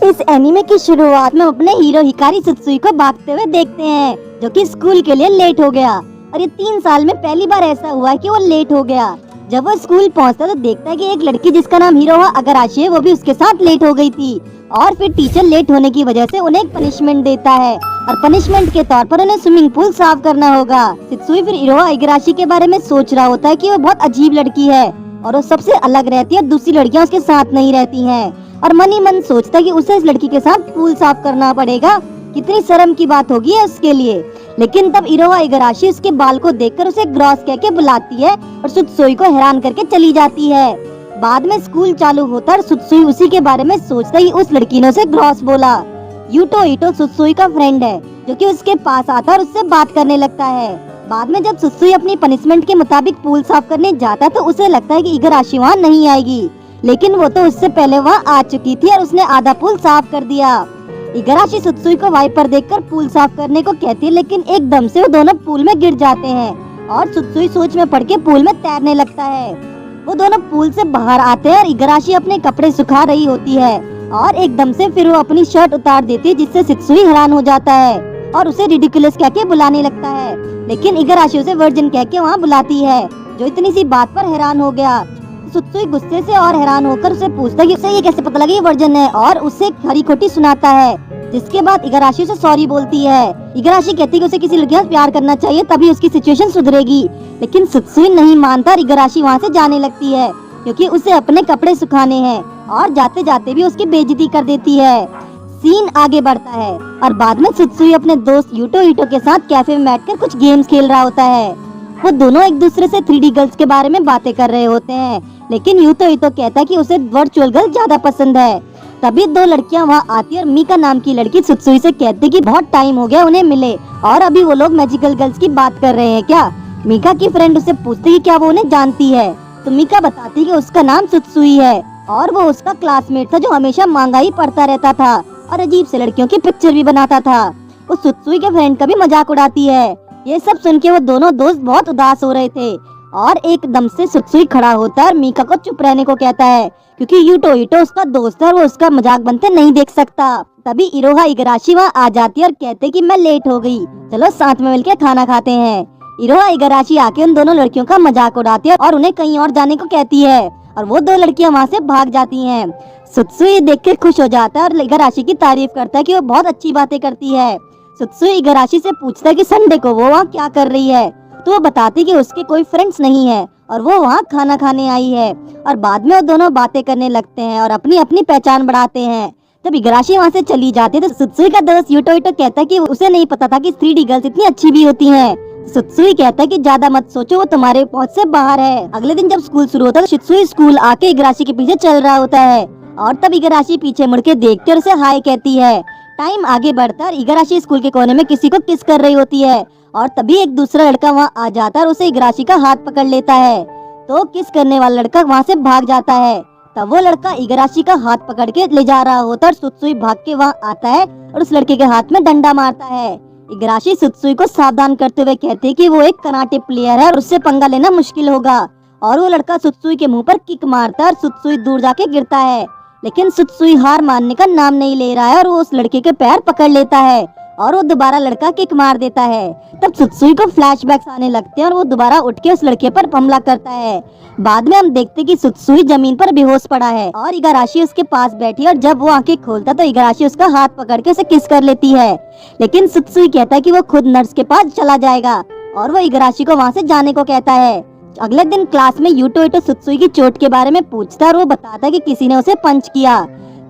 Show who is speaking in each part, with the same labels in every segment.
Speaker 1: इस एनीमे की शुरुआत में अपने हीरो हिकारी सुत्सुई को भागते हुए देखते हैं, जो कि स्कूल के लिए लेट हो गया। और ये 3 साल में पहली बार ऐसा हुआ कि वो लेट हो गया। जब वो स्कूल पहुंचता तो देखता है कि एक लड़की जिसका नाम हिरोहा अगराशी है, वो भी उसके साथ लेट हो गई थी। और फिर टीचर लेट होने की वजह से उन्हें एक पनिशमेंट देता है और पनिशमेंट के तौर पर उन्हें स्विमिंग पूल साफ करना होगा। सुत्सुई फिर हिरोहा अगराशी के बारे में सोच रहा होता है कि वो बहुत अजीब लड़की है और वो सबसे अलग रहती है, दूसरी लड़कियां उसके साथ नहीं रहती हैं। और मन ही मन सोचता है कि उसे इस लड़की के साथ पूल साफ करना पड़ेगा, कितनी शर्म की बात होगी है उसके लिए। लेकिन तब हिरोहा इगराशी उसके बाल को देखकर उसे ग्रॉस कह के बुलाती है और सुत्सुई को हैरान करके चली जाती है। बाद में स्कूल चालू होता है और सुत्सुई उसी के बारे में सोचता ही उस लड़की ने उसे ग्रॉस बोला। यूटो इटो सुत्सुई का फ्रेंड है, जो कि उसके पास आता है और उससे बात करने लगता है। बाद में जब सुत्सुई अपनी पनिशमेंट के मुताबिक पूल साफ करने जाता है तो उसे लगता है कि इगराशी वहाँ नहीं आएगी, लेकिन वो तो उससे पहले वहाँ आ चुकी थी और उसने आधा पूल साफ कर दिया। इगराशी सुत्सुई को वाइपर देखकर पूल साफ करने को कहती है, लेकिन एकदम से वो दोनों पूल में गिर जाते हैं और सुत्सुई सोच में पड़ के पूल में तैरने लगता है। वो दोनों पूल से बाहर आते हैं और इगराशी अपने कपड़े सुखा रही होती है और एकदम से फिर वो अपनी शर्ट उतार देती है, जिससे सुत्सुई हैरान हो जाता है और उसे रिडिकुलस कह के बुलाने लगता है। लेकिन इगराशी उसे वर्जिन कह के वहाँ बुलाती है, जो इतनी सी बात पर हैरान हो गया। सुत्सुई गुस्से से और हैरान होकर उसे पूछता है कि उसे ये कैसे पता लगा ये वर्जन है, और उसे खरी खोटी सुनाता है। जिसके बाद इगराशी उसे सॉरी बोलती है। इगराशी कहती है कि उसे किसी लड़की से प्यार करना चाहिए, तभी उसकी सिचुएशन सुधरेगी। लेकिन सुत्सुई नहीं मानता और इगराशी वहाँ से जाने लगती है, क्योंकि उसे अपने कपड़े सुखाने हैं और जाते जाते भी उसकी बेइज्जती कर देती है। सीन आगे बढ़ता है और बाद में सुत्सुई अपने दोस्त यूटो इटो के साथ कैफे में बैठकर कुछ गेम्स खेल रहा होता है। वो दोनों एक दूसरे से 3D गर्ल्स के बारे में बातें कर रहे होते हैं, लेकिन यूटो इटो कहता है कि उसे वर्चुअल गर्ल ज्यादा पसंद है। तभी 2 लड़कियां वहाँ आती है और मीका नाम की लड़की सुत्सुई से कहती है कि बहुत टाइम हो गया उन्हें मिले और अभी वो लोग मैजिकल गर्ल्स की बात कर रहे हैं क्या। मीका की फ्रेंड उसे पूछती है कि क्या वो उन्हें जानती है, तो मीका बताती है कि उसका नाम सुत्सुई है और वो उसका क्लासमेट था जो हमेशा मांगा ही पढ़ता रहता था और अजीब से लड़कियों की पिक्चर भी बनाता था। वो सुत्सुई के फ्रेंड का भी मजाक उड़ाती है। ये सब सुन के वो दोनों दोस्त बहुत उदास हो रहे थे और एकदम से सुत्सुई खड़ा होता है और मीका को चुप रहने को कहता है, क्योंकि यूटो इटो उसका दोस्त है और वो उसका मजाक बनते नहीं देख सकता। तभी हिरोहा इगराशी वहाँ आ जाती है और कहते कि मैं लेट हो गई, चलो साथ में मिलकर खाना खाते हैं। हिरोहा इगराशी आके उन दोनों लड़कियों का मजाक उड़ाती है और उन्हें कहीं और जाने को कहती है और वो 2 लड़कियां वहाँ से भाग जाती हैं। सुत्सुई देख के खुश हो जाता है और इगराशी की तारीफ करता है कि वो बहुत अच्छी बातें करती है। सुत्सुई इगराशी से पूछता है कि संडे को वो वहाँ क्या कर रही है, तो वो बताती कि उसके कोई फ्रेंड्स नहीं है और वो वहाँ खाना खाने आई है। और बाद में वो दोनों बातें करने लगते हैं और अपनी अपनी पहचान बढ़ाते हैं। जब इगराशी वहाँ से चली जाती है तो सुत्सुई का दोस्त यूटो इटो कहता है कि उसे नहीं पता था कि 3D गर्ल्स इतनी अच्छी भी होती हैं। सुत्सुई कहता है कि ज्यादा मत सोचो, वो तुम्हारे पहुंच से बाहर है। अगले दिन जब स्कूल शुरू होता है तो सुत्सुई स्कूल आके इगराशी के पीछे चल रहा होता है और तब इगराशी पीछे मुड़ के देखते और उसे हाय कहती है। टाइम आगे बढ़ता है, इगराशी स्कूल के कोने में किसी को किस कर रही होती है और तभी एक दूसरा लड़का वहाँ आ जाता है और उसे इगराशी का हाथ पकड़ लेता है, तो किस करने वाला लड़का वहाँ से भाग जाता है। तब वो लड़का इगराशी का हाथ पकड़ के ले जा रहा होता है और सुत्सुई भाग के वहाँ आता है और उस लड़के के हाथ में डंडा मारता है। इगराशी सुत्सुई को सावधान करते हुए कहते हैं कि वो एक कराटे प्लेयर है और उससे पंगा लेना मुश्किल होगा, और वो लड़का सुत्सुई के मुंह पर किक मारता है और सुत्सुई दूर जाके गिरता है। लेकिन सुत्सुई हार मानने का नाम नहीं ले रहा है और वो उस लड़के के पैर पकड़ लेता है और वो दोबारा लड़का किक मार देता है। तब सुत्सुई को फ्लैशबैक्स आने लगते हैं और वो दोबारा उठ के उस लड़के पर हमला करता है। बाद में हम देखते कि सुत्सुई जमीन पर बेहोश पड़ा है और इगराशी उसके पास बैठी है और जब वो आंखें खोलता तो इगराशी उसका हाथ पकड़ के उसे किस कर लेती है। लेकिन सुत्सुई कहता है कि वो खुद नर्स के पास चला जाएगा और वो इगराशी को वहाँ से जाने को कहता है। अगले दिन क्लास में यूटो इटो सुत्सुई की चोट के बारे में पूछता है और वो बताता है कि किसी ने उसे पंच किया।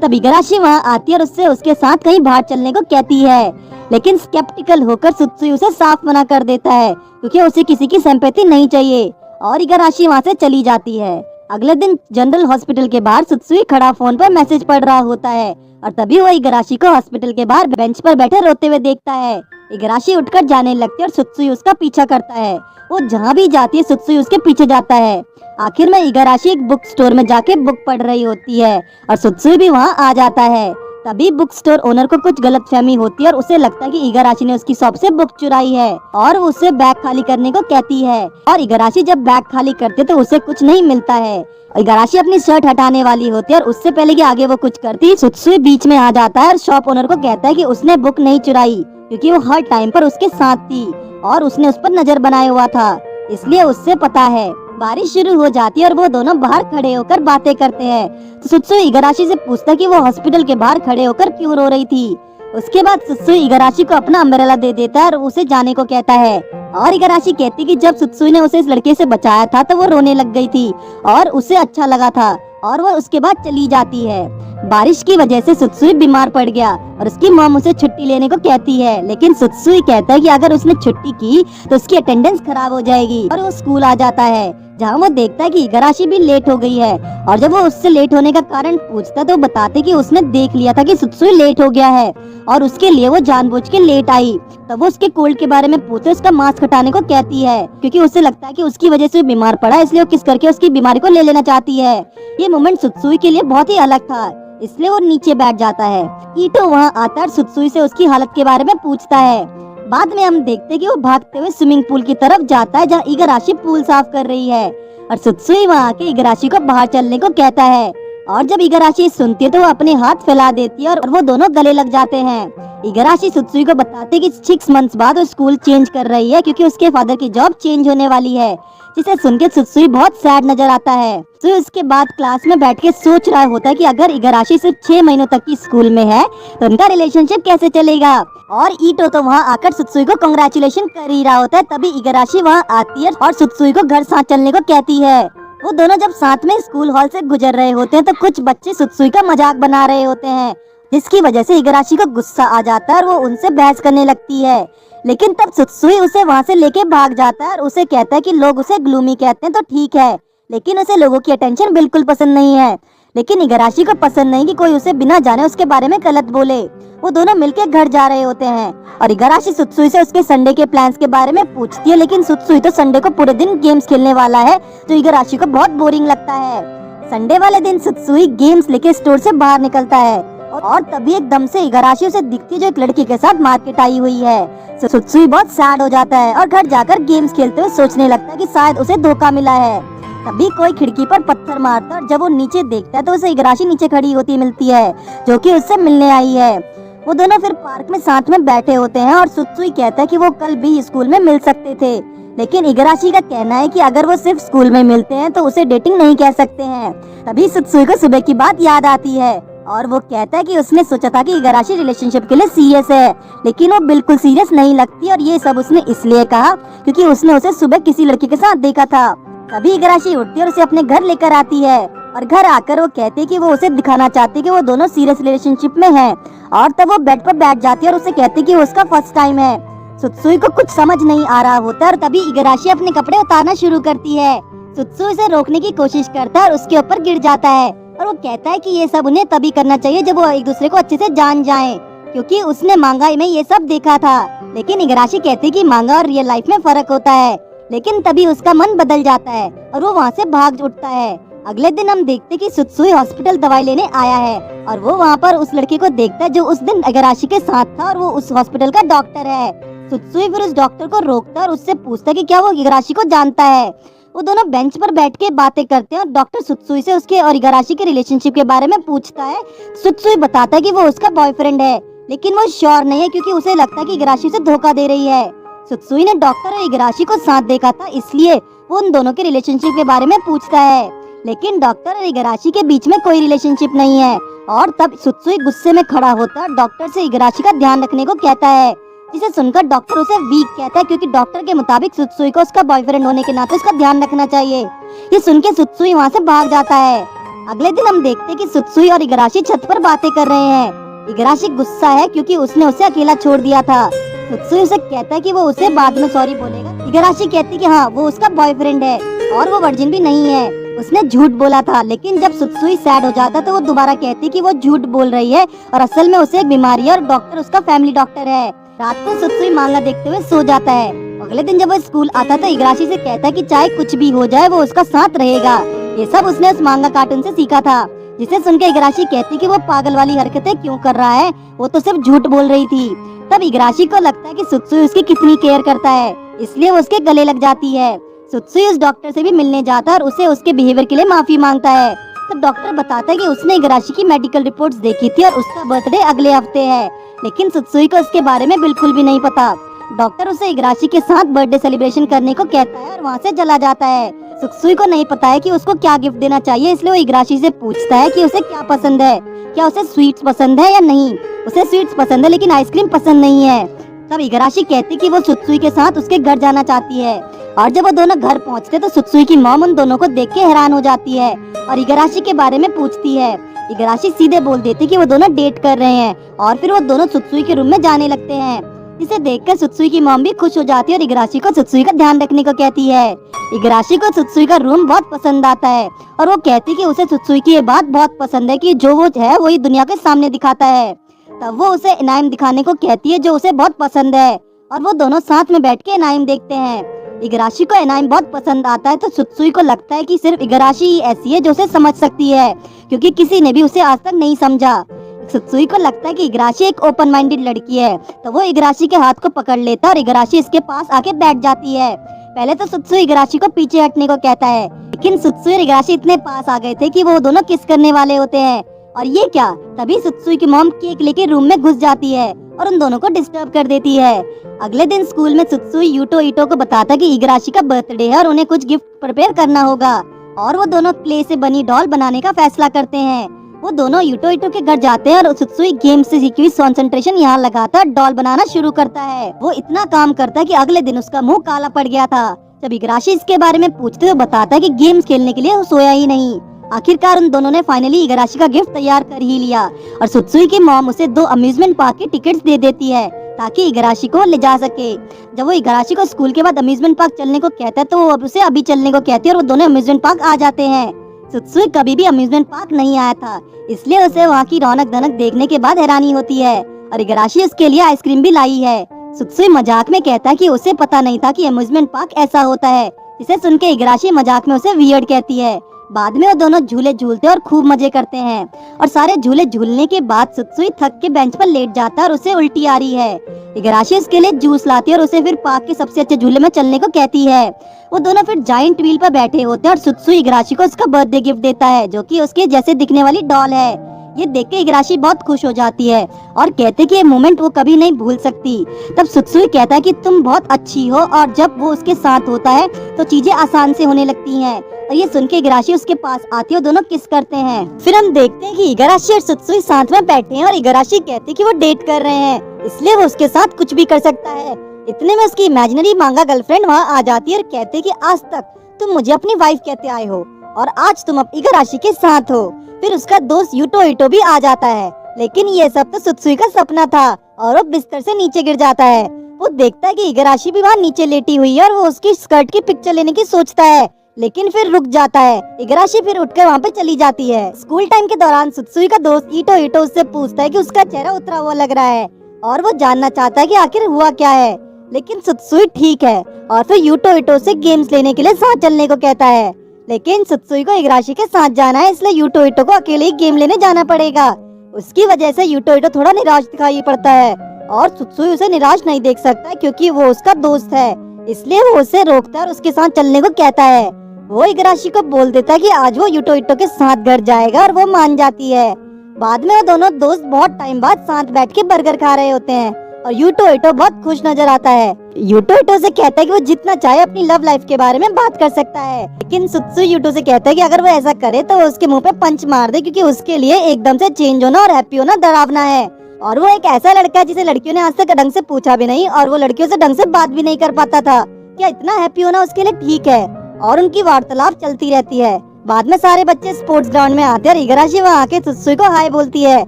Speaker 1: तब इगराशी वहाँ आती है और उससे उसके साथ कहीं बाहर चलने को कहती है, लेकिन स्केप्टिकल होकर सुत्सुई उसे साफ मना कर देता है, क्योंकि उसे किसी की सिंपैथी नहीं चाहिए और इगराशी वहाँ से चली जाती है। अगले दिन जनरल हॉस्पिटल के बाहर सुत्सुई खड़ा फोन पर मैसेज पढ़ रहा होता है और तभी वो इगराशी को हॉस्पिटल के बाहर बेंच पर बैठे रोते हुए देखता है। इगराशी उठकर जाने लगती है और सुत्सुई उसका पीछा करता है। वो जहाँ भी जाती है सुत्सुई उसके पीछे जाता है। आखिर में इगराशी एक बुक स्टोर में जाके बुक पढ़ रही होती है और सुत्सुई भी वहाँ आ जाता है। तभी बुक स्टोर ओनर को कुछ गलतफहमी होती है और उसे लगता है कि इगाराशी ने उसकी शॉप से बुक चुराई है और वो उसे बैग खाली करने को कहती है। और इगाराशी जब बैग खाली करती है तो उसे कुछ नहीं मिलता है। इगाराशी अपनी शर्ट हटाने वाली होती है और उससे पहले कि आगे वो कुछ करती, सुत्सुई बीच में आ जाता है और शॉप ओनर को कहता है कि उसने बुक नहीं चुराई क्योंकि वो हर टाइम पर उसके साथ थी और उसने उस पर नजर बनाए हुआ था, इसलिए उससे पता है। बारिश शुरू हो जाती है और वो दोनों बाहर खड़े होकर बातें करते हैं। तो सुत्सुई इगाराशी से पूछता है कि वो हॉस्पिटल के बाहर खड़े होकर क्यों रो रही थी। उसके बाद सुत्सुई इगाराशी को अपना अम्ब्रेला दे देता है और उसे जाने को कहता है। और इगाराशी कहती कि जब सुत्सुई ने उसे इस लड़के से बचाया था तो वो रोने लग गई थी और उसे अच्छा लगा था और वो उसके बाद चली जाती है। बारिश की वजह से सुत्सुई बीमार पड़ गया और उसकी मॉम उसे छुट्टी लेने को कहती है, लेकिन सुत्सुई कहता है कि अगर उसने छुट्टी की तो उसकी अटेंडेंस खराब हो जाएगी और वो स्कूल आ जाता है, जहाँ वो देखता है कि इगाराशी भी लेट हो गई है। और जब वो उससे लेट होने का कारण पूछता तो बताते कि उसने देख लिया था कि सुत्सुई लेट हो गया है और उसके लिए वो जानबूझ के लेट आई। तब वो उसके कोल्ड के बारे में पूछते उसका मास्क हटाने को कहती है क्योंकि उसे लगता है कि उसकी वजह से बीमार पड़ा, इसलिए वो किस करके उसकी बीमारी को ले लेना चाहती है। ये मोमेंट सुत्सुई के लिए बहुत ही अलग था, इसलिए वो नीचे बैठ जाता है। ईटो वहाँ आता है और सुत्सुई से उसकी हालत के बारे में पूछता है। बाद में हम देखते हैं कि वो भागते हुए स्विमिंग पूल की तरफ जाता है जहाँ इगाराशी पूल साफ कर रही है और सुत्सुई वहाँ आके इगाराशी को बाहर चलने को कहता है। और जब इगाराशी सुनती है तो वो अपने हाथ फैला देती है और वो दोनों गले लग जाते हैं। इगाराशी सुत्सुई को बताते कि 6 मंथ्स बाद वो स्कूल चेंज कर रही है क्योंकि उसके फादर की जॉब चेंज होने वाली है, जिसे सुन के सुत्सुई बहुत सैड नजर आता है। तो उसके बाद क्लास में बैठ के सोच रहा होता है कि अगर इगाराशी सिर्फ 6 महीनों तक की स्कूल में है तो उनका रिलेशनशिप कैसे चलेगा। और ईटो तो वहाँ आकर सुत्सुई को कांग्रेचुलेशन कर ही रहा होता है, तभी इगाराशी वहाँ आती है और सुत्सुई को घर साथ चलने को कहती है। वो दोनों जब साथ में स्कूल हॉल से गुजर रहे होते हैं तो कुछ बच्चे सुत्सुई का मजाक बना रहे होते हैं, जिसकी वजह से इगाराशी को गुस्सा आ जाता है और वो उनसे बहस करने लगती है। लेकिन तब सुत्सुई उसे वहाँ से लेके भाग जाता है और उसे कहता है कि लोग उसे ग्लूमी कहते हैं तो ठीक है, लेकिन उसे लोगों की अटेंशन बिल्कुल पसंद नहीं है। लेकिन इगाराशी को पसंद नहीं कि कोई उसे बिना जाने उसके बारे में गलत बोले। वो दोनों मिलकर घर जा रहे होते हैं और इगाराशी सुत्सुई से उसके संडे के प्लान्स के बारे में पूछती है, लेकिन सुत्सुई तो संडे को पूरे दिन गेम्स खेलने वाला है तो इगाराशी को बहुत बोरिंग लगता है। संडे वाले दिन सुत्सुई गेम्स लेके स्टोर से बाहर निकलता है और तभी एकदम से इगाराशी उसे दिखती है जो एक लड़की के साथ मार्केट आई हुई है। सुत्सुई बहुत सैड हो जाता है और घर जाकर गेम्स खेलते हुए सोचने लगता है कि शायद उसे धोखा मिला है। तभी कोई खिड़की पर पत्थर मारता है और जब वो नीचे देखता है तो उसे इगाराशी नीचे खड़ी होती मिलती है जो कि उससे मिलने आई है। वो दोनों फिर पार्क में साथ में बैठे होते हैं और सुत्सुई कहता है कि वो कल भी स्कूल में मिल सकते थे, लेकिन इगाराशी का कहना है कि अगर वो सिर्फ स्कूल में मिलते हैं तो उसे डेटिंग नहीं कह सकते हैं। तभी सुत्सुई को सुबह की बात याद आती है और वो कहता है कि उसने सोचा था कि इगाराशी रिलेशनशिप के लिए सीरियस है, लेकिन वो बिल्कुल सीरियस नहीं लगती और ये सब उसने इसलिए कहा क्योंकि उसने उसे सुबह किसी लड़की के साथ देखा था। तभी इगाराशी उठती है और उसे अपने घर लेकर आती है और घर आकर वो कहती है कि वो उसे दिखाना चाहती है कि वो दोनों सीरियस रिलेशनशिप में हैं। और तब वो बेड पर बैठ जाती है और उसे कहती है कि वो उसका फर्स्ट टाइम है। सुत्सुई को कुछ समझ नहीं आ रहा होता और तभी इगाराशी अपने कपड़े उतारना शुरू करती है। सुत्सुई उसे रोकने की कोशिश करता है और उसके ऊपर गिर जाता है और वो कहता है कि ये सब उन्हें तभी करना चाहिए जब वो एक दूसरे को अच्छे से जान जाएं, क्योंकि उसने मांगा में ये सब देखा था। लेकिन इगाराशी कहती है कि मांगा और रियल लाइफ में फर्क होता है। लेकिन तभी उसका मन बदल जाता है और वो वहाँ से भाग उठता है। अगले दिन हम देखते कि सुत्सुई हॉस्पिटल दवाई लेने आया है और वो वहाँ पर उस लड़के को देखता है जो उस दिन इगाराशी के साथ था और वो उस हॉस्पिटल का डॉक्टर है। सुत्सुई फिर उस डॉक्टर को रोकता है और उससे पूछता है कि क्या वो इगाराशी को जानता है। वो दोनों बेंच पर बैठ के बातें करते हैं और डॉक्टर सुत्सुई से उसके और इगाराशी के रिलेशनशिप के बारे में पूछता है। सुत्सुई बताता है कि वो उसका बॉयफ्रेंड है, लेकिन वो श्योर नहीं है क्योंकि उसे लगता है कि इगाराशी उसे धोखा दे रही है। सुत्सुई ने डॉक्टर और इगाराशी को साथ देखा था, इसलिए वो उन दोनों के रिलेशनशिप के बारे में पूछता है, लेकिन डॉक्टर और इगाराशी के बीच में कोई रिलेशनशिप नहीं है। और तब सुत्सुई गुस्से में खड़ा होता है, डॉक्टर से इगाराशी का ध्यान रखने को कहता है, जिसे सुनकर डॉक्टर उसे वीक कहता है क्योंकि डॉक्टर के मुताबिक सुत्सुई को उसका बॉयफ्रेंड होने के नाते उसका ध्यान रखना चाहिए। ये सुन के सुत्सुई वहाँ से भाग जाता है। अगले दिन हम देखते हैं कि सुत्सुई और इगाराशी छत पर बातें कर रहे हैं। इगाराशी गुस्सा है क्योंकि उसने उसे अकेला छोड़ दिया था। सुत्सुई उसे कहता है कि वो उसे बाद में सॉरी बोलेगा। इगाराशी कहती है कि हाँ वो उसका बॉयफ्रेंड है और वो वर्जिन भी नहीं है, उसने झूठ बोला था। लेकिन जब सुत्सुई सैड हो जाता तो वो दोबारा कहती कि वो झूठ बोल रही है और असल में उसे एक बीमारी है और डॉक्टर उसका फैमिली डॉक्टर है। रात को सुत्सुई मांगा देखते हुए सो जाता है। अगले दिन जब वो स्कूल आता तो इगाराशी से कहता है कि चाहे कुछ भी हो जाए वो उसका साथ रहेगा। ये सब उसने उस मांगा कार्टून से सीखा था जिसे सुन के इगराशी कहती कि वो पागल वाली हरकतें क्यों कर रहा है, वो तो सिर्फ झूठ बोल रही थी। तब इगराशी को लगता है कि सुत्सुई उसकी कितनी केयर करता है, इसलिए वो उसके गले लग जाती है। सुत्सुई उस डॉक्टर से भी मिलने जाता है और उसे उसके बिहेवियर के लिए माफी मांगता है। तब डॉक्टर बताता है कि उसने इगराशी की मेडिकल रिपोर्ट्स देखी थी और उसका बर्थडे अगले हफ्ते है, लेकिन सुत्सुई को इसके बारे में बिल्कुल भी नहीं पता। डॉक्टर उसे इगराशी के साथ बर्थडे सेलिब्रेशन करने को कहता है और वहाँ से चला जाता है। सुत्सुई को नहीं पता है कि उसको क्या गिफ्ट देना चाहिए, इसलिए वो इगराशी से पूछता है कि उसे क्या पसंद है, क्या उसे स्वीट्स पसंद है या नहीं। उसे स्वीट्स पसंद है लेकिन आइसक्रीम पसंद नहीं है। तब इगराशी कहती कि वो सुत्सुई के साथ उसके घर जाना चाहती है, और जब वो दोनों घर पहुंचते तो सुत्सुई की मॉम उन दोनों को देख के हैरान हो जाती है और इगराशी के बारे में पूछती है। इगराशी सीधे बोल देती कि वो दोनों डेट कर रहे हैं और फिर वो दोनों सुत्सुई के रूम में जाने लगते हैं। इसे देखकर सुत्सुई की मॉम भी खुश हो जाती है और इगराशी को सुत्सुई का ध्यान रखने को कहती है। इगराशी को सुत्सुई का रूम बहुत पसंद आता है और वो कहती कि उसे सुत्सुई की ये बात बहुत पसंद है कि जो वो है वही दुनिया के सामने दिखाता है। तब वो उसे इनाम दिखाने को कहती है जो उसे बहुत पसंद है और वो दोनों साथ में बैठ के इनाम देखते हैं। इगराशी को इनाम बहुत पसंद आता है तो सुत्सुई को लगता है कि सिर्फ इगराशी ही ऐसी है जो उसे समझ सकती है, क्योंकि किसी ने भी उसे आज तक नहीं समझा। सुत्सुई को लगता है कि इगराशी एक ओपन माइंडेड लड़की है, तो वो इगराशी के हाथ को पकड़ लेता है और इगराशी इसके पास आके बैठ जाती है। पहले तो सुत्सुई इगराशी को पीछे हटने को कहता है, लेकिन सुत्सुई और इगराशी इतने पास आ गए थे कि वो दोनों किस करने वाले होते हैं। और ये क्या, तभी सुत्सुई की मॉम केक लेके रूम में घुस जाती है और उन दोनों को डिस्टर्ब कर देती है। अगले दिन स्कूल में सुत्सुई यूटो इटो को बताता कि इगराशी का बर्थडे है और उन्हें कुछ गिफ्ट प्रिपेयर करना होगा, और वो दोनों क्ले से बनी डॉल बनाने का फैसला करते हैं। वो दोनों यूटो इटो के घर जाते हैं और सुत्सुई गेम से सीखी हुई कंसंट्रेशन यहाँ लगाकर डॉल बनाना शुरू करता है। वो इतना काम करता है कि अगले दिन उसका मुंह काला पड़ गया था। जब इगराशी इसके बारे में पूछते तो बताता है कि गेम्स खेलने के लिए वो सोया ही नहीं। आखिरकार उन दोनों ने फाइनली इगराशी का गिफ्ट तैयार कर ही लिया और सुत्सुई की मॉम उसे 2 अम्यूजमेंट पार्क की टिकट्स दे देती है ताकि इगराशी को ले जा सके। जब वो इगराशी को स्कूल के बाद अम्यूजमेंट पार्क चलने को कहता है तो वो उसे अभी चलने को कहती है और वो दोनों अम्यूजमेंट पार्क आ जाते हैं। सुत्सुई कभी भी अम्यूजमेंट पार्क नहीं आया था, इसलिए उसे वहाँ की रौनक धनक देखने के बाद हैरानी होती है और इगराशी उसके लिए आइसक्रीम भी लाई है। सुत्सुई मजाक में कहता है कि उसे पता नहीं था कि अम्यूजमेंट पार्क ऐसा होता है, जिसे सुन के इगराशी मजाक में उसे वियर्ड कहती है। बाद में वो दोनों झूले झूलते और खूब मजे करते हैं और सारे झूले झूलने के बाद सुत्सुई थक के बेंच पर लेट जाता है और उसे उल्टी आ रही है। इगराशी उसके लिए जूस लाती है और उसे फिर पार्क के सबसे अच्छे झूले में चलने को कहती है। वो दोनों फिर जाइंट व्हील पर बैठे होते हैं और सुत्सुई इगराशी को उसका बर्थडे गिफ्ट देता है जो कि उसके जैसे दिखने वाली डॉल है। ये देख के इगराशी बहुत खुश हो जाती है और कहते कि ये मोमेंट वो कभी नहीं भूल सकती। तब सुत्सुई कहता है कि तुम बहुत अच्छी हो, और जब वो उसके साथ होता है तो चीजें आसान से होने लगती हैं। और ये सुन के इगराशी उसके पास आती है और दोनों किस करते हैं। फिर हम देखते हैं कि इगराशी और सुत्सुई साथ में बैठे हैं और इगराशी कहती कि वो डेट कर रहे हैं, इसलिए वो उसके साथ कुछ भी कर सकता है। इतने में उसकी इमेजिनरी मांगा गर्लफ्रेंड वहाँ आ जाती है और कहते कि आज तक तुम मुझे अपनी वाइफ कहते आए हो और आज तुम अब इगराशी के साथ हो। फिर उसका दोस्त यूटो इटो भी आ जाता है, लेकिन ये सब तो सुत्सुई का सपना था और वो बिस्तर से नीचे गिर जाता है। वो देखता है कि इगराशी भी वहाँ नीचे लेटी हुई है और वो उसकी स्कर्ट की पिक्चर लेने की सोचता है, लेकिन फिर रुक जाता है। इगराशी फिर उठकर वहाँ पे चली जाती है। स्कूल टाइम के दौरान सुत्सुई का दोस्त इटो इटो उससे पूछता है कि उसका चेहरा उतरा हुआ लग रहा है और वो जानना चाहता है कि आखिर हुआ क्या है, लेकिन सुत्सुई ठीक है और फिर यूटो इटो से गेम्स लेने के लिए साथ चलने को कहता है। लेकिन सुत्सुई को इगराशी के साथ जाना है, इसलिए यूटो इटो को अकेले ही गेम लेने जाना पड़ेगा। उसकी वजह से यूटो इटो थोड़ा निराश दिखाई पड़ता है और सुत्सुई उसे निराश नहीं देख सकता क्योंकि वो उसका दोस्त है, इसलिए वो उसे रोकता है और उसके साथ चलने को कहता है। वो इगराशी को बोल देता है कि आज वो यूटो इटो के साथ घर जाएगा और वो मान जाती है। बाद में वो दोनों दोस्त बहुत टाइम बाद साथ बैठ के बर्गर खा रहे होते हैं और यूटो इटो बहुत खुश नजर आता है। यूटो इटो से कहता है कि वो जितना चाहे अपनी लव लाइफ के बारे में बात कर सकता है, लेकिन सुत्सुई यूटो से कहता है कि अगर वो ऐसा करे तो वो उसके मुंह पे पंच मार दे, क्योंकि उसके लिए एकदम से चेंज होना और हैप्पी होना डरावना है। और वो एक ऐसा लड़का है जिसे लड़कियों ने आज तक ढंग से पूछा भी नहीं और वो लड़कियों से ढंग से बात भी नहीं कर पाता था। क्या इतना हैप्पी होना उसके लिए ठीक है? और उनकी वार्तालाप चलती रहती है। बाद में सारे बच्चे स्पोर्ट्स ग्राउंड में आते हैं और इगराशी वहाँ आके सुत्सुई को हाय बोलती है,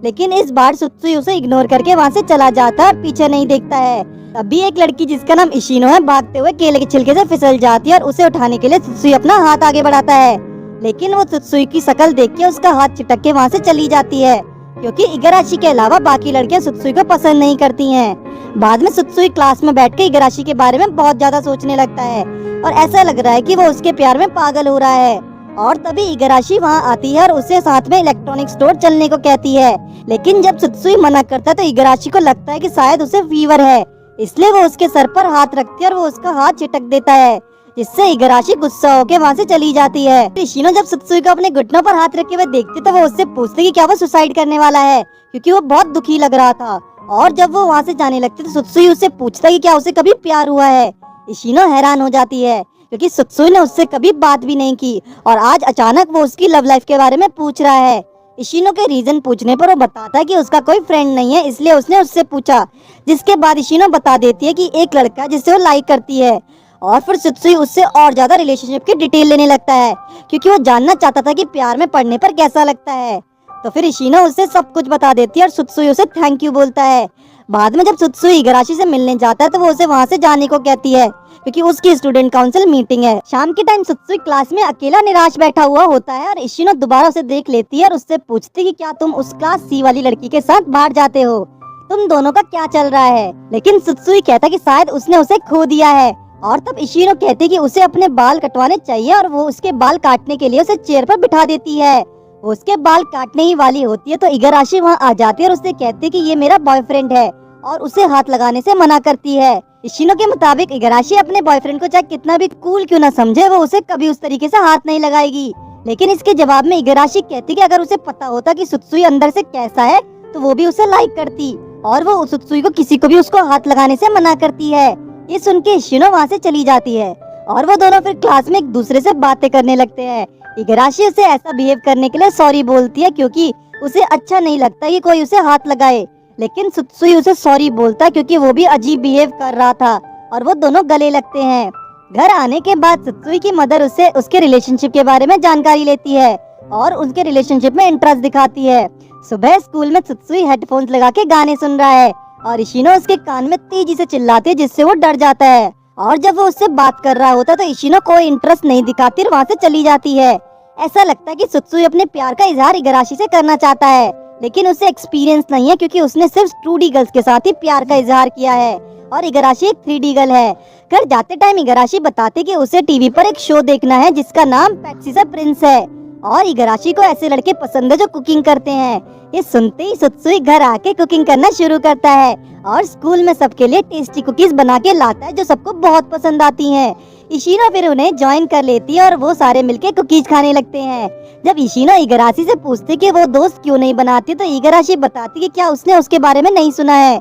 Speaker 1: लेकिन इस बार सुत्सुई उसे इग्नोर करके वहाँ से चला जाता है और पीछे नहीं देखता है। तभी एक लड़की जिसका नाम इशिनो है भागते हुए केले के छिलके से फिसल जाती है और उसे उठाने के लिए सुत्सुई अपना हाथ आगे बढ़ाता है, लेकिन वो सुत्सुई की शक्ल देख के उसका हाथ चिटक के वहाँ से चली जाती है, क्योंकि इगराशी के अलावा बाकी लड़कियां सुत्सुई को पसंद नहीं करती हैं। बाद में सुत्सुई क्लास में बैठ के इगराशी के बारे में बहुत ज्यादा सोचने लगता है और ऐसा लग रहा है कि वो उसके प्यार में पागल हो रहा है। और तभी इगराशी वहाँ आती है और उसे साथ में इलेक्ट्रॉनिक स्टोर चलने को कहती है। लेकिन जब सुत्सुई मना करता है तो इगराशी को लगता है कि शायद उसे फीवर है, इसलिए वो उसके सर पर हाथ रखती है और वो उसका हाथ चिटक देता है, जिससे इगराशी गुस्सा होकर वहाँ से चली जाती है। इशिनो जब सुत्सुई को अपने घुटनों पर हाथ रखे हुए देखती तो वो उससे पूछती कि क्या वो सुसाइड करने वाला है, क्योंकि वो बहुत दुखी लग रहा था। और जब वो वहाँ से जाने लगती तो सुत्सुई उससे पूछता कि क्या उसे कभी प्यार हुआ है। इशिनो हैरान हो जाती है क्योंकि सुत्सुई ने उससे कभी बात भी नहीं की और आज अचानक वो उसकी लव लाइफ के बारे में पूछ रहा है। इशिनो के रीजन पूछने पर वो बताता है कि उसका कोई फ्रेंड नहीं है, इसलिए उसने उससे पूछा, जिसके बाद इशिनो बता देती है कि एक लड़का जिसे वो लाइक करती है। और फिर सुत्सुई उससे और ज्यादा रिलेशनशिप की डिटेल लेने लगता है क्योंकि वो जानना चाहता था कि प्यार में पड़ने पर कैसा लगता है। तो फिर इशिनो उससे सब कुछ बता देती है और सुत्सुई उसे थैंक यू बोलता है। बाद में जब सुत्सुई इगराशी से मिलने जाता है तो वो उसे वहाँ से जाने को कहती है क्योंकि उसकी स्टूडेंट काउंसिल मीटिंग है। शाम के टाइम सुत्सुई क्लास में अकेला निराश बैठा हुआ होता है और इशिनो दोबारा उसे देख लेती है और उससे पूछती कि क्या तुम उस क्लास सी वाली लड़की के साथ बाहर जाते हो, तुम दोनों का क्या चल रहा है। लेकिन सुत्सुई कहता कि शायद उसने उसे खो दिया है। और तब इशिनो कहती कि उसे अपने बाल कटवाने चाहिए और वो उसके बाल काटने के लिए उसे चेयर पर बिठा देती है। वो उसके बाल काटने ही वाली होती है तो इगराशी वहाँ आ जाती है और उससे कहती कि ये मेरा बॉयफ्रेंड है और उसे हाथ लगाने से मना करती है। इशिनो के मुताबिक इगराशी अपने बॉयफ्रेंड को चाहे कितना भी कूल क्यों ना समझे, वो उसे कभी उस तरीके से हाथ नहीं लगाएगी। लेकिन इसके जवाब में इगराशी कहती कि अगर उसे पता होता कि सुत्सुई अंदर से कैसा है तो वो भी उसे लाइक करती और वो सुत्सुई को किसी को भी उसको हाथ लगाने से मना करती है। ये सुन के इशिनो वहाँ से चली जाती है और वो दोनों फिर क्लास में एक दूसरे से बातें करने लगते हैं। इगराशी उसे ऐसा बिहेव करने के लिए सॉरी बोलती है क्योंकि उसे अच्छा नहीं लगता कि कोई उसे हाथ लगाए। लेकिन सुत्सुई उसे सॉरी बोलता है क्योंकि वो भी अजीब बिहेव कर रहा था और वो दोनों गले लगते हैं। घर आने के बाद सुत्सुई की मदर उसे उसके रिलेशनशिप के बारे में जानकारी लेती है और उनके रिलेशनशिप में इंटरेस्ट दिखाती है। सुबह स्कूल में सुत्सुई हेडफोन्स लगा के गाने सुन रहा है और इशिनो उसके कान में तेजी से चिल्लाती है, जिससे वो डर जाता है। और जब वो उससे बात कर रहा होता तो इशिनो कोई इंटरेस्ट नहीं दिखाती और वहाँ से चली जाती है। ऐसा लगता है कि सुत्सुई अपने प्यार का इजहार इगराशी से करना चाहता है, लेकिन उसे एक्सपीरियंस नहीं है क्योंकि उसने सिर्फ 2D गर्ल्स के साथ ही प्यार का इजहार किया है और इगराशी एक 3D गर्ल है। घर जाते टाइम इगराशी बताती कि उसे टीवी पर एक शो देखना है जिसका नाम पैक्सी द प्रिंस है और इगराशी को ऐसे लड़के पसंद है जो कुकिंग करते हैं। ये सुनते ही सुत्सुई घर आके कुकिंग करना शुरू करता है और स्कूल में सबके लिए टेस्टी कुकीज बना के लाता है जो सबको बहुत पसंद आती हैं। इशिनो फिर उन्हें ज्वाइन कर लेती है और वो सारे मिलके कुकीज खाने लगते हैं। जब इशिनो इगराशी से पूछती कि वो दोस्त क्यों नहीं बनाती तो इगराशी बताती कि क्या उसने उसके बारे में नहीं सुना है,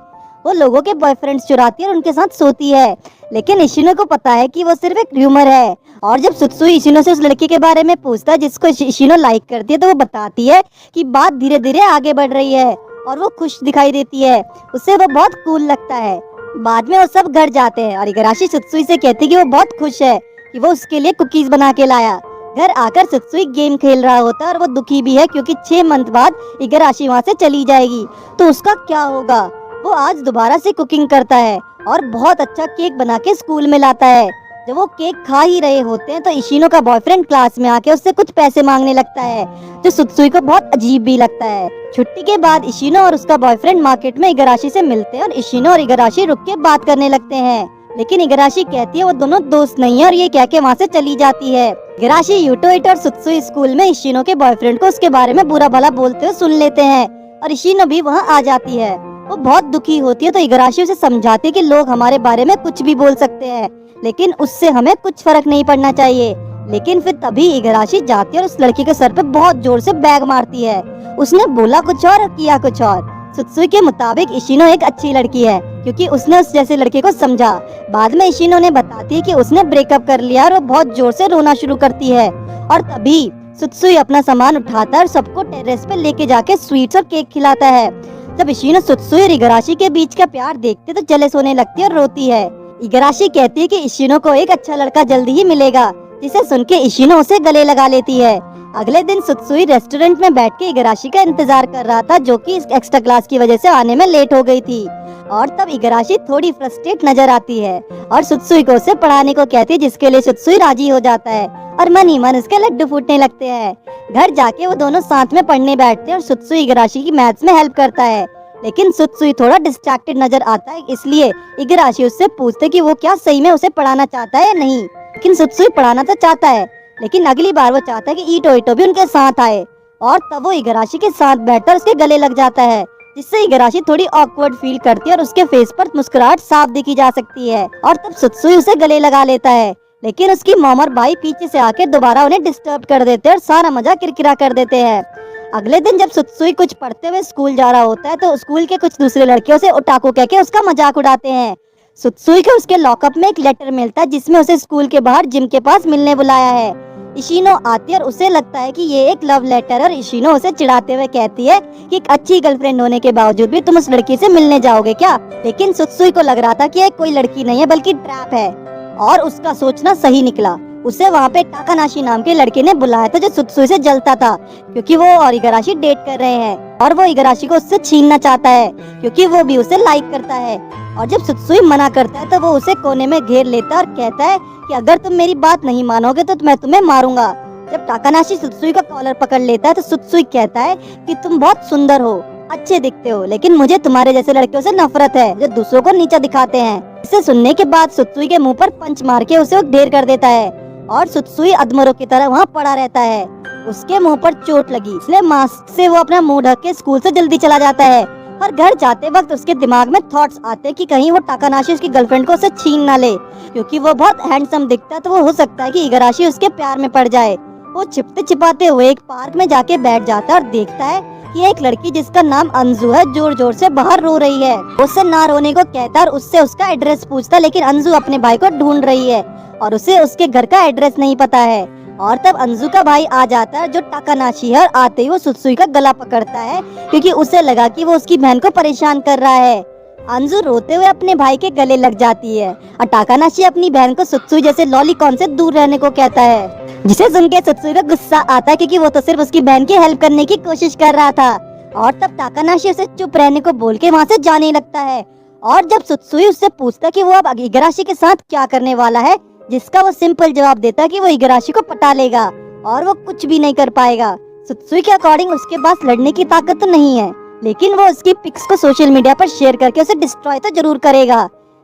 Speaker 1: वो लोगों के बॉयफ्रेंड्स चुराती है और उनके साथ सोती है। लेकिन इशिनो को पता है कि वो सिर्फ एक र्यूमर है। और जब सुत्सुई इशिनो से उस लड़की के बारे में पूछता है जिसको इशिनो लाइक करती है तो वो बताती है कि बात धीरे धीरे आगे बढ़ रही है और वो खुश दिखाई देती है, उससे वो बहुत कूल लगता है। बाद में वो सब घर जाते हैं और इगराशी सुत्सुई से कहती है कि वो बहुत खुश है कि वो उसके लिए कुकीज बना के लाया। घर आकर सुत्सुई गेम खेल रहा होता है और वो दुखी भी है क्योंकि 6 मंथ बाद इगराशी वहाँ से चली जाएगी तो उसका क्या होगा। वो आज दोबारा से कुकिंग करता है और बहुत अच्छा केक बना के स्कूल में लाता है। जब वो केक खा ही रहे होते हैं तो इशिनो का बॉयफ्रेंड क्लास में आके उससे कुछ पैसे मांगने लगता है जो सुत्सुई को बहुत अजीब भी लगता है। छुट्टी के बाद इशिनो और उसका बॉयफ्रेंड मार्केट में इगराशी से मिलते हैं और इशिनो और इगराशी रुक के बात करने लगते हैं। लेकिन इगराशी कहती है वो दोनों दोस्त नहीं है और ये कह के वहाँ से चली जाती है। इगराशी, यूटोइट और सुत्सुई स्कूल में इशिनो के बॉयफ्रेंड को उसके बारे में बुरा भला बोलते हुए सुन लेते हैं और इशिनो भी वहाँ आ जाती है। वो बहुत दुखी होती है तो इगराशी उसे समझाती है कि लोग हमारे बारे में कुछ भी बोल सकते हैं लेकिन उससे हमें कुछ फर्क नहीं पड़ना चाहिए। लेकिन फिर तभी इगराशी जाती है और उस लड़की के सर पे बहुत जोर से बैग मारती है। उसने बोला कुछ और किया कुछ और। सुत्सुई के मुताबिक इशिनो एक अच्छी लड़की है क्योंकि उसने उस जैसे लड़के को समझा। बाद में इशिनो ने बताती है कि उसने ब्रेकअप कर लिया और वो बहुत जोर से रोना शुरू करती है और तभी सुत्सुई अपना सामान उठाता है और सबको टेरेस पे लेके जाके स्वीट्स और केक खिलाता है। जब इशिनो सुत्सुई और इगराशी के बीच का प्यार देखते तो जेलस होने लगती है और रोती है। इगराशी कहती है कि इशिनो को एक अच्छा लड़का जल्दी ही मिलेगा, जिसे सुन के इशिनो उसे गले लगा लेती है। अगले दिन सुत्सुई रेस्टोरेंट में बैठ के इगराशी का इंतजार कर रहा था जो कि एक्स्ट्रा क्लास की वजह से आने में लेट हो गई थी। और तब इगराशी थोड़ी फ्रस्ट्रेट नजर आती है और सुत्सुई को उसे पढ़ाने को कहती है, जिसके लिए सुत्सुई राजी हो जाता है और मन ही मन उसके लड्डू फूटने लगते हैं। घर जाके वो दोनों साथ में पढ़ने बैठते हैं और सुत्सुई इगराशी की मैथ्स में हेल्प करता है। लेकिन सुत्सुई थोड़ा डिस्ट्रैक्टेड नजर आता है, इसलिए इगराशी उससे पूछते कि वो क्या सही में उसे पढ़ाना चाहता है या नहीं। लेकिन सुत्सुई पढ़ाना तो चाहता है लेकिन अगली बार वो चाहता है कि ईटो भी उनके साथ आए और तब वो इगराशी के साथ बैठकर उसके गले लग जाता है, जिससे इगराशी थोड़ी ऑकवर्ड फील करती है और उसके फेस पर मुस्कुराहट साफ देखी जा सकती है। और तब सुत्सुई उसे गले लगा लेता है, लेकिन उसकी मॉम और भाई पीछे से आके दोबारा उन्हें डिस्टर्ब कर देते हैं और सारा मजा किरकिरा कर देते हैं। अगले दिन जब सुत्सुई कुछ पढ़ते हुए स्कूल जा रहा होता है तो स्कूल के कुछ दूसरे लड़के उसे ओटाकू कह के उसका मजाक उड़ाते हैं। सुत्सुई को उसके लॉकअप में एक लेटर मिलता है जिसमें उसे स्कूल के बाहर जिम के पास मिलने बुलाया है। इशिनो आती है और उसे लगता है कि ये एक लव लेटर, और इशिनो उसे चिढ़ाते हुए कहती है कि एक अच्छी गर्लफ्रेंड होने के बावजूद भी तुम उस लड़की से मिलने जाओगे क्या। लेकिन सुत्सुई को लग रहा था कि ये कोई लड़की नहीं है बल्कि ट्रैप है, और उसका सोचना सही निकला। उसे वहाँ पे टाकानाशी नाम के लड़के ने बुलाया था जो सुत्सुई से जलता था क्योंकि वो और इगराशी डेट कर रहे हैं, और वो इगराशी को उससे छीनना चाहता है क्योंकि वो भी उसे लाइक करता है। और जब सुत्सुई मना करता है तो वो उसे कोने में घेर लेता है और कहता है कि अगर तुम मेरी बात नहीं मानोगे तो मैं तुम्हें मारूंगा। जब टाकानाशी सुत्सुई का कॉलर पकड़ लेता है तो सुत्सुई कहता है कि तुम बहुत सुंदर हो, अच्छे दिखते हो, लेकिन मुझे तुम्हारे जैसे लड़कियों से नफरत है जो दूसरों को नीचा दिखाते हैं। इसे सुनने के बाद सुत्सुई के मुंह पर पंच मार के उसे ढेर कर देता है और सुत्सुई अधमरों की तरह वहाँ पड़ा रहता है। उसके मुंह पर चोट लगी, इसलिए मास्क से वो अपना मुंह ढक के स्कूल से जल्दी चला जाता है। और घर जाते वक्त उसके दिमाग में थॉट्स आते हैं कि कहीं वो टाकानाशी उसकी गर्लफ्रेंड को उसे छीन ना ले, क्योंकि वो बहुत हैंडसम दिखता है तो वो हो सकता है कि इगराशी उसके प्यार में पड़ जाए। वो छिपते छिपाते हुए एक पार्क में जाके बैठ जाता है और देखता है कि एक लड़की जिसका नाम अंजू है जोर जोर से बाहर रो रही है। उससे ना रोने को कहता है और उससे उसका एड्रेस पूछता है, लेकिन अंजू अपने भाई को ढूंढ रही है और उसे उसके घर का एड्रेस नहीं पता है। और तब अंजू का भाई आ जाता है जो टाकानाशी है, और आते ही वो सुत्सुई का गला पकड़ता है क्योंकि उसे लगा कि वो उसकी बहन को परेशान कर रहा है। अंजू रोते हुए अपने भाई के गले लग जाती है और टाकानाशी अपनी बहन को सुत्सुई जैसे लॉलीकॉन से दूर रहने को कहता है, जिसे सुन के सुत्सुई का गुस्सा आता है क्योंकि वो तो सिर्फ उसकी बहन की हेल्प करने की कोशिश कर रहा था। और तब टाकानाशी उसे चुप रहने को बोल के वहाँ से जाने लगता है। और जब सुत्सुई उससे पूछता कि वो अब इगराशी के साथ क्या करने वाला है, जिसका वो सिंपल जवाब देता कि वो इगराशी को पटा लेगा और वो कुछ भी नहीं कर पाएगा। सुत्सुई के अकॉर्डिंग उसके पास लड़ने की ताकत तो नहीं है, लेकिन वो उसकी पिक्स को सोशल मीडिया पर शेयर करके उसे डिस्ट्रॉय तो जरूर करेगा।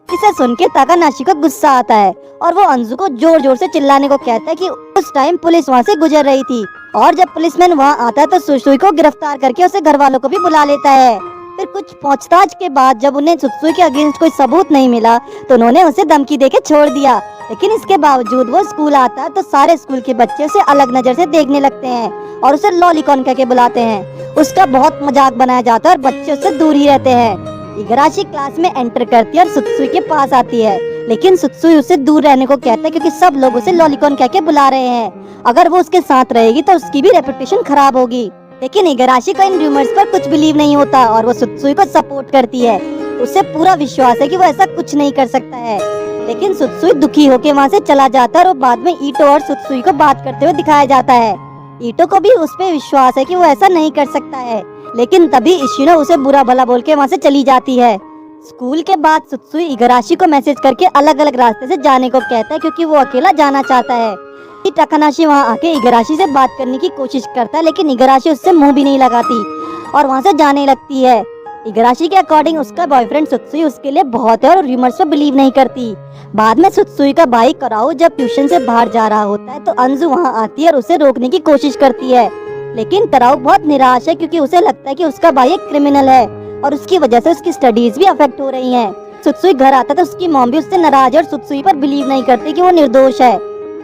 Speaker 1: इसे सुन के टाकानाशी को गुस्सा आता है और वो अंजू को जोर जोर से चिल्लाने को कहता है कि उस टाइम पुलिस वहाँ से गुजर रही थी, और जब पुलिसमैन वहाँ आता है तो सुत्सुई को गिरफ्तार करके उसे घर वालों को भी बुला लेता है। फिर कुछ पूछताछ के बाद जब उन्हें सुत्सुई के अगेंस्ट कोई सबूत नहीं मिला तो उन्होंने उसे धमकी देके छोड़ दिया, लेकिन इसके बावजूद वो स्कूल आता है तो सारे स्कूल के बच्चे उसे अलग नजर से देखने लगते हैं और उसे लॉलीकॉन कह के बुलाते हैं। उसका बहुत मजाक बनाया जाता है और बच्चे उससे दूर ही रहते हैं। इगराशी क्लास में एंटर करती है और सुत्सुई के पास आती है, लेकिन सुत्सुई उससे दूर रहने को कहता है क्योंकि सब लोग उसे लॉलीकॉन कह के बुला रहे हैं। अगर वो उसके साथ रहेगी तो उसकी भी रेपुटेशन खराब होगी। लेकिन इगराशी को इन रूमर्स पर कुछ बिलीव नहीं होता और वो सुत्सुई को सपोर्ट करती है। उसे पूरा विश्वास है कि वो ऐसा कुछ नहीं कर सकता है। लेकिन सुत्सुई दुखी होकर वहाँ से चला जाता है और बाद में ईटो और सुत्सुई को बात करते हुए दिखाया जाता है। ईटो को भी उस पे विश्वास है कि वो ऐसा नहीं कर सकता है, लेकिन तभी इशिनो उसे बुरा भला बोल के वहाँ से चली जाती है। स्कूल के बाद सुत्सुई इगराशी को मैसेज करके अलग अलग रास्ते से जाने को कहता है क्योंकि वो अकेला जाना चाहता है। टाकानाशी वहाँ आके इगराशी से बात करने की कोशिश करता है, लेकिन इगराशी उससे मुंह भी नहीं लगाती और वहाँ से जाने लगती है। इगराशी के अकॉर्डिंग उसका बॉयफ्रेंड सुत्सुई उसके लिए बहुत है और रूमर्स पे बिलीव नहीं करती। बाद में सुत्सुई का भाई कराओ जब ट्यूशन से बाहर जा रहा होता है तो अंजू वहाँ आती है और उसे रोकने की कोशिश करती है, लेकिन कराओ बहुत निराश है क्योंकि उसे लगता है कि उसका भाई एक क्रिमिनल है और उसकी वजह से उसकी स्टडीज भी अफेक्ट हो रही हैं। सुत्सुई घर आता तो उसकी मॉम भी उससे नाराज है और सुत्सुई पर बिलीव नहीं करती कि वो निर्दोष है।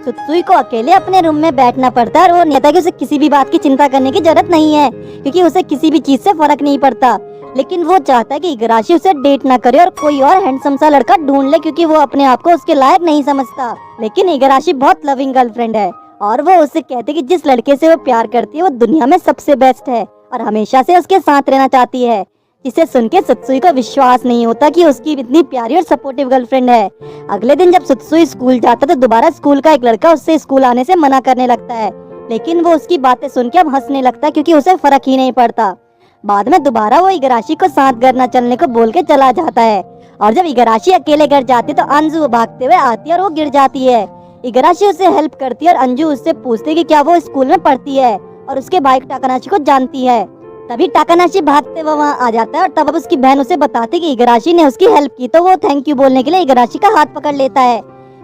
Speaker 1: सुत्सुई को अकेले अपने रूम में बैठना पड़ता है और वो कहता है कि उसे किसी भी बात की चिंता करने की जरूरत नहीं है क्योंकि उसे किसी भी चीज से फर्क नहीं पड़ता। लेकिन वो चाहता है कि इगराशी उसे डेट ना करे और कोई और हैंडसम सा लड़का ढूंढ ले क्योंकि वो अपने आप को उसके लायक नहीं समझता। लेकिन इगराशी बहुत लविंग गर्लफ्रेंड है और वो उससे कहती है कि जिस लड़के से वो प्यार करती है वो दुनिया में सबसे बेस्ट है और हमेशा से उसके साथ रहना चाहती है। जिसे सुन के सुत्सुई को विश्वास नहीं होता कि उसकी इतनी प्यारी और सपोर्टिव गर्लफ्रेंड है। अगले दिन जब सुत्सुई स्कूल जाता तो दोबारा स्कूल का एक लड़का उससे स्कूल आने से मना करने लगता है, लेकिन वो उसकी बातें सुन के अब हंसने लगता है क्योंकि उसे फर्क ही नहीं पड़ता। बाद में दोबारा वो इगराशी को साथ घर न चलने को बोल के चला जाता है और जब इगराशी अकेले घर जाती तो अंजू भागते हुए आती है और वो गिर जाती है। इगराशी उसे हेल्प करती है और अंजू उससे पूछती है कि क्या वो स्कूल में पढ़ती है और उसके भाई टाकानाशी को जानती है। तभी टाकानाशी भागते हुए वहाँ आ जाता है और तब उसकी बहन उसे बताती है कि इगराशी ने उसकी हेल्प की तो वो थैंक यू बोलने के लिए इगराशी का हाथ पकड़ लेता है।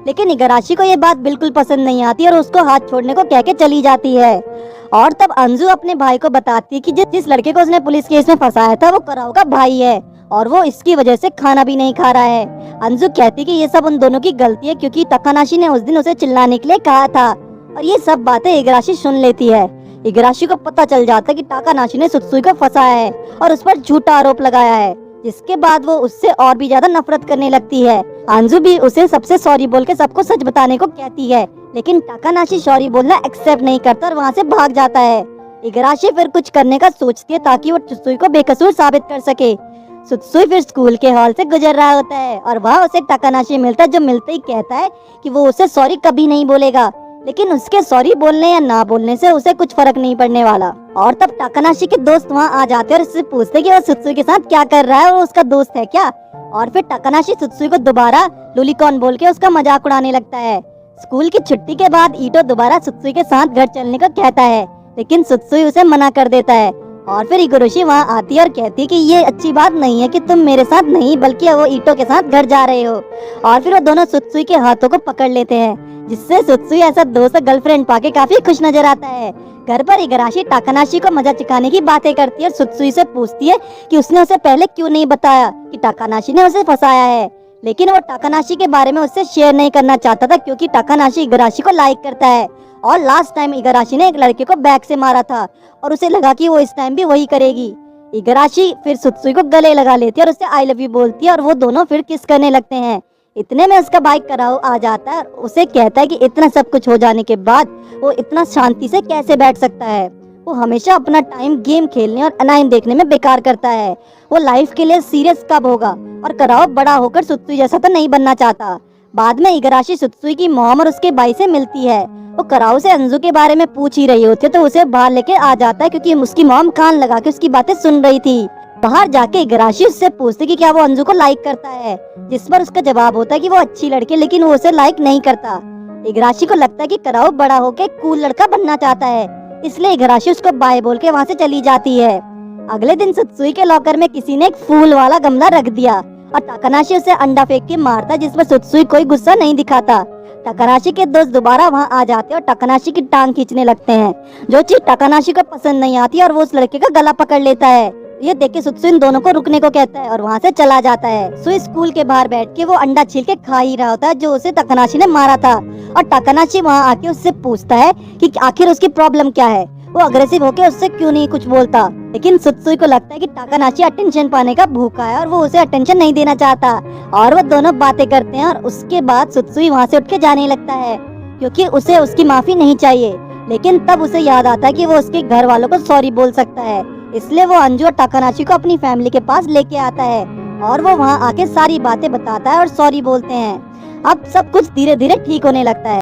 Speaker 1: लेकिन इगराशी को ये बात बिल्कुल पसंद नहीं आती और उसको हाथ छोड़ने को कह के चली जाती है। और तब अंजू अपने भाई को बताती है कि जिस लड़के को उसने पुलिस केस में फंसाया था वो कराओ का भाई है और वो इसकी वजह से खाना भी नहीं खा रहा है। अंजू कहती कि ये सब उन दोनों की गलती है क्योंकि तकानाशी ने उस दिन उसे चिल्लाने के लिए कहा था। और ये सब बातें इगराशी सुन लेती है। इगराशी को पता चल जाता है कि ताकानाशी ने सुत्सुई को फंसाया है और उस पर झूठा आरोप लगाया है, जिसके बाद वो उससे और भी ज्यादा नफरत करने लगती है। अंजू भी उसे सबसे सॉरी बोल के सबको सच बताने को कहती है, लेकिन ताकानाशी सॉरी बोलना एक्सेप्ट नहीं करता और वहाँ से भाग जाता है। इगराशी फिर कुछ करने का सोचती है ताकि वो सुत्सुई को बेकसूर साबित कर सके। सुत्सुई फिर स्कूल के हॉल से गुजर रहा होता है और वहाँ उसे ताकानाशी मिलता है, जो मिलते ही कहता है कि वो उसे सॉरी कभी नहीं बोलेगा, लेकिन उसके सॉरी बोलने या ना बोलने से उसे कुछ फर्क नहीं पड़ने वाला। और तब ताकानाशी के दोस्त वहाँ आ जाते हैं और उससे पूछते हैं कि वो सुत्सुई के साथ क्या कर रहा है और उसका दोस्त है क्या। और फिर ताकानाशी सुत्सुई को दोबारा लूलिकॉन बोल के उसका मजाक उड़ाने लगता है। स्कूल की छुट्टी के बाद ईटो दोबारा सुत्सुई के साथ घर चलने को कहता है, लेकिन सुत्सुई उसे मना कर देता है। और फिर इगोरोशी वहाँ आती है और कहती है कि ये अच्छी बात नहीं है कि तुम मेरे साथ नहीं बल्कि वो ईटो के साथ घर जा रहे हो। और फिर वो दोनों सुत्सुई के हाथों को पकड़ लेते हैं, जिससे सुत्सुई ऐसा दोस्त गर्लफ्रेंड पाके काफी खुश नजर आता है। घर पर इगराशी ताकानाशी को मजा चखाने की बातें करती है और सुत्सुई से पूछती है कि उसने उसे पहले क्यों नहीं बताया कि ताकानाशी ने उसे फंसाया है, लेकिन वो ताकानाशी के बारे में उससे शेयर नहीं करना चाहता था क्योंकि ताकानाशी इगराशी को लाइक करता है। और लास्ट टाइम इगराशी ने एक लड़के को बैक से मारा था और उसे लगा कि वो इस टाइम भी वही करेगी। इगराशी फिर सुत्सुई को गले लगा लेती है और उसे आई लव यू बोलती है और वो दोनों फिर किस करने लगते हैं। इतने में उसका भाई कराओ आ जाता है और उसे कहता है कि इतना सब कुछ हो जाने के बाद वो इतना शांति से कैसे बैठ सकता है। वो हमेशा अपना टाइम गेम खेलने और अनाइन देखने में बेकार करता है। वो लाइफ के लिए सीरियस कब होगा और कराओ बड़ा होकर सुत्सुई जैसा तो नहीं बनना चाहता। बाद में इगराशी सुत्सुई की मॉम और उसके भाई से मिलती है। वो कराओ से अंजू के बारे में पूछ ही रही होती है तो उसे बाहर लेके आ जाता है क्योंकि उसकी मॉम कान लगा के उसकी बातें सुन रही थी। बाहर जाके इगराशी उससे पूछती कि क्या वो अंजू को लाइक करता है, जिस पर उसका जवाब होता है कि वो अच्छी लड़की लेकिन वो उसे लाइक नहीं करता। इगराशी को लगता है कि कराओ बड़ा होके कूल लड़का बनना चाहता है, इसलिए इगराशी उसको बाय बोल के वहाँ से चली जाती है। अगले दिन सुत्सुई के लॉकर में किसी ने एक फूल वाला गमला रख दिया और ताकानाशी उसे अंडा फेंक के मारता, जिसमें सुत्सुई कोई गुस्सा नहीं दिखाता। ताकानाशी के दोस्त दोबारा वहाँ आ जाते हैं और ताकानाशी की टांग खींचने लगते हैं, जो चीज ताकानाशी को पसंद नहीं आती और वो उस लड़के का गला पकड़ लेता है। ये देख के सुत्सुई इन दोनों को रुकने को कहता है और वहाँ से चला जाता है। सुई स्कूल के बाहर बैठ के वो अंडा छील के खा ही रहा होता है जो उसे ताकानाशी ने मारा था। और ताकानाशी वहाँ आके उससे पूछता है कि आखिर उसकी प्रॉब्लम क्या है, वो अग्रेसिव होके उससे क्यों नहीं कुछ बोलता। लेकिन सुत्सुई को लगता है कि ताकानाशी अटेंशन पाने का भूखा है और वो उसे अटेंशन नहीं देना चाहता। और वो दोनों बातें करते हैं और उसके बाद सुत्सुई वहाँ से उठ के जाने लगता है क्योंकि उसे उसकी माफी नहीं चाहिए। लेकिन तब उसे याद आता है कि वो उसके घर वालों को सॉरी बोल सकता है, इसलिए वो अंजू और ताकानाशी को अपनी फैमिली के पास लेके आता है और वो वहाँ आके सारी बातें बताता है और सॉरी बोलते हैं। अब सब कुछ धीरे धीरे ठीक होने लगता है।